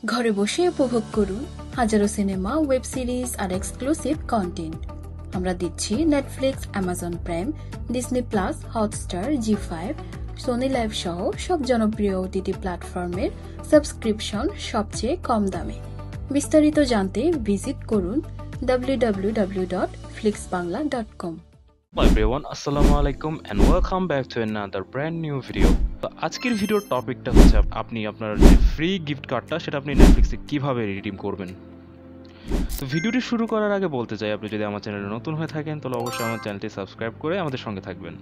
ঘরে বসে উপভোগ করুন হাজারো সিনেমা, ওয়েব সিরিজ আর এক্সক্লুসিভ কন্টেন্ট। আমরা দিচ্ছি Netflix, Amazon Prime, Disney Plus, Hotstar, জি5, সোনি লাইভ সহ সব জনপ্রিয় ওটিটি প্ল্যাটফর্মের সাবস্ক্রিপশন সবচেয়ে কম দামে। বিস্তারিত জানতে ভিজিট করুন www.flixbangla.com। Hello everyone, assalamu alaikum and welcome back to another brand new video। তো আজকের ভিডিওর টপিকটা হচ্ছে আপনি আপনার যে ফ্রি গিফট কার্ডটা সেটা আপনি নেটফ্লিক্সে কিভাবে রিডিম করবেন। তো ভিডিওটি শুরু করার আগে বলতে চাই, আপনি যদি আমার চ্যানেলে নতুন হয়ে থাকেন তাহলে অবশ্যই আমার চ্যানেলটি সাবস্ক্রাইব করে আমাদের সঙ্গে থাকবেন।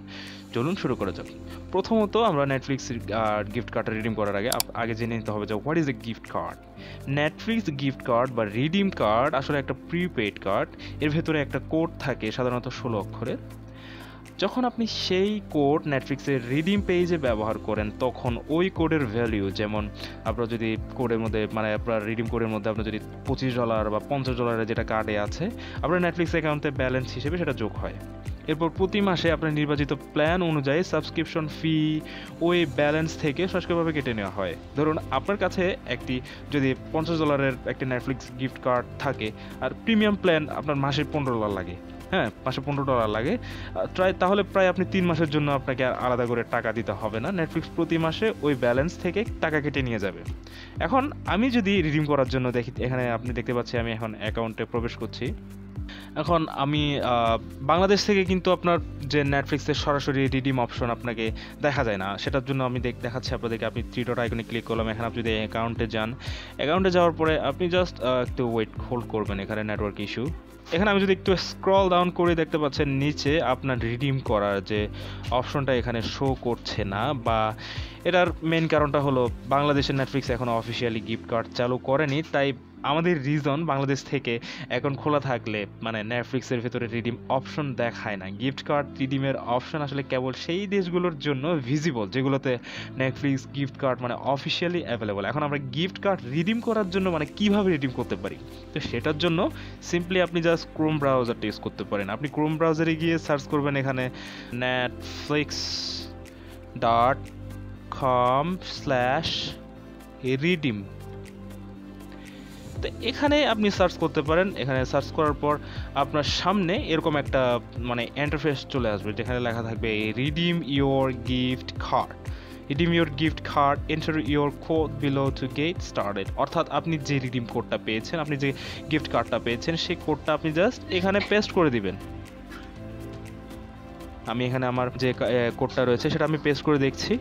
চলুন শুরু করা যাক। প্রথমত আমরা নেটফ্লিক্স গিফট কার্ডটা রিডিম করার আগে জেনে নিতে হবে যে what is a gift card. Netflix gift card বা রিডিম কার্ড আসলে একটা প্রিপেইড কার্ড। এর ভেতরে একটা কোড থাকে, সাধারণত 16 অক্ষরের। যখন আপনি সেই কোড নেটফ্লিক্সের রিডিম পেজে ব্যবহার করেন তখন ওই কোডের ভ্যালু, যেমন আপনার যদি কোডের মধ্যে আপনার রিডিম কোডের মধ্যে আপনার যদি $25 বা $50 যেটা কার্ডে আছে, আপনার নেটফ্লিক্স অ্যাকাউন্টে ব্যালেন্স হিসেবে সেটা যোগ হয়। এরপর প্রতি মাসে আপনার নির্বাচিত প্ল্যান অনুযায়ী সাবস্ক্রিপশন ফি ওই ব্যালেন্স থেকে সরাসরিভাবে কেটে নেওয়া হয়। ধরুন আপনার কাছে যদি $50 একটি নেটফ্লিক্স গিফট কার্ড থাকে আর প্রিমিয়াম প্ল্যান আপনার মাসে $15 লাগে, মাসে $15 লাগে, তাহলে প্রায় আপনি 3 মাসের জন্য আপনাকে আলাদা করে টাকা দিতে হবে না। নেটফ্লিক্স প্রতি মাসে ওই ব্যালেন্স থেকে টাকা কেটে নিয়ে যাবে। এখন আমি যদি রিডিম করার জন্য দেখি, এখানে আপনি দেখতে পাচ্ছি আমি এখন অ্যাকাউন্টে প্রবেশ করছি। এখন আমি বাংলাদেশ থেকে কিন্তু আপনার যে নেটফ্লিক্সের সরাসরি রিডিম অপশন আপনাকে দেখা যায় না, সেটার জন্য আমি দেখাচ্ছি আপনাদেরকে। আপনি 3 ডট আইকনে ক্লিক করলাম। এখানে আপনি যদি অ্যাকাউন্টে যান, অ্যাকাউন্টে যাওয়ার পরে আপনি জাস্ট একটু হোল্ড করবেন, এখানে নেটওয়ার্ক ইস্যু। এখানে আমি যদি একটু স্ক্রল ডাউন করে দেখতে পাচ্ছেন নিচে আপনার রিডিম করার যে অপশনটা এখানে শো করছে না, বা এটার মেন কারণটা হলো বাংলাদেশের নেটফ্লিক্স এখনও অফিসিয়ালি গিফট কার্ড চালু করেনি। তাই আমাদের রিজন বাংলাদেশ থেকে অ্যাকাউন্ট খোলা থাকলে নেটফ্লিক্সের ভেতরে রিডিম অপশন দেখায় না। গিফট কার্ড রিডিমের অপশন আসলে কেবল সেই দেশগুলোর জন্য ভিজিবল যেগুলোতে Netflix gift card officially available. এখন আমরা গিফট কার্ড রিডিম করার জন্য কিভাবে রিডিম করতে পারি, তো সেটার জন্য সিম্পলি আপনি জাস্ট ক্রোম ব্রাউজারটা ইউজ করতে পারেন। আপনি ক্রোম ব্রাউজারে গিয়ে সার্চ করবেন এখানে netflix.com/redeem। তো এখানে আপনি সার্চ করতে পারেন। এখানে সার্চ করার পর আপনার সামনে এরকম একটা ইন্টারফেস চলে আসবে, যেখানে লেখা থাকবে redeem your gift card, redeem your gift card, enter your code below to get started. অর্থাৎ আপনি যে রিডিম কোডটা পেয়েছেন, আপনি যে গিফট কার্ডটা পেয়েছেন, সেই কোডটা আপনি জাস্ট এখানে পেস্ট করে দিবেন। আমি এখানে আমার যে কোডটা রয়েছে সেটা আমি পেস্ট করে দেখছি।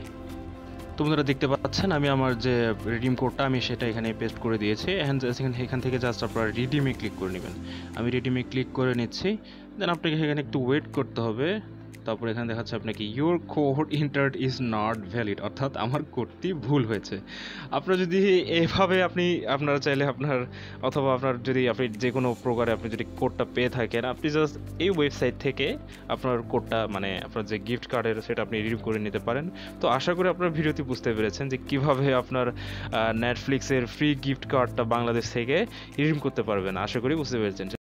তোমরা দেখতে পাচ্ছেন আমি আমার যে রিডিম কোডটা আমি সেটা এখানে পেস্ট করে দিয়েছি। এখান থেকে জাস্ট আপনারা রিডিমে ক্লিক করে নেবেন। আমি রিডিমে ক্লিক করে নিচ্ছি। দেন আপনাকে এখানে একটু ওয়েট করতে হবে। তারপর এখানে দেখাচ্ছে আপনাকে your code entered is not valid, অর্থাৎ আমার কোডটি ভুল হয়েছে। আপনারা যদি এইভাবে আপনারা চাইলে অথবা আপনি যে কোনো প্রকারে আপনি যদি কোডটা পেয়ে থাকেন, আপনি জাস্ট এই ওয়েবসাইট থেকে আপনার কোডটা আপনার যে গিফট কার্ডের সেটা আপনি রিডিম করে নিতে পারেন। তো আশা করি আপনার ভিডিওটি বুঝতে পেরেছেন যে কিভাবে আপনার নেটফ্লিক্সের ফ্রি গিফট কার্ডটা বাংলাদেশ থেকে রিডিম করতে পারবেন। আশা করি বুঝতে পেরেছেন।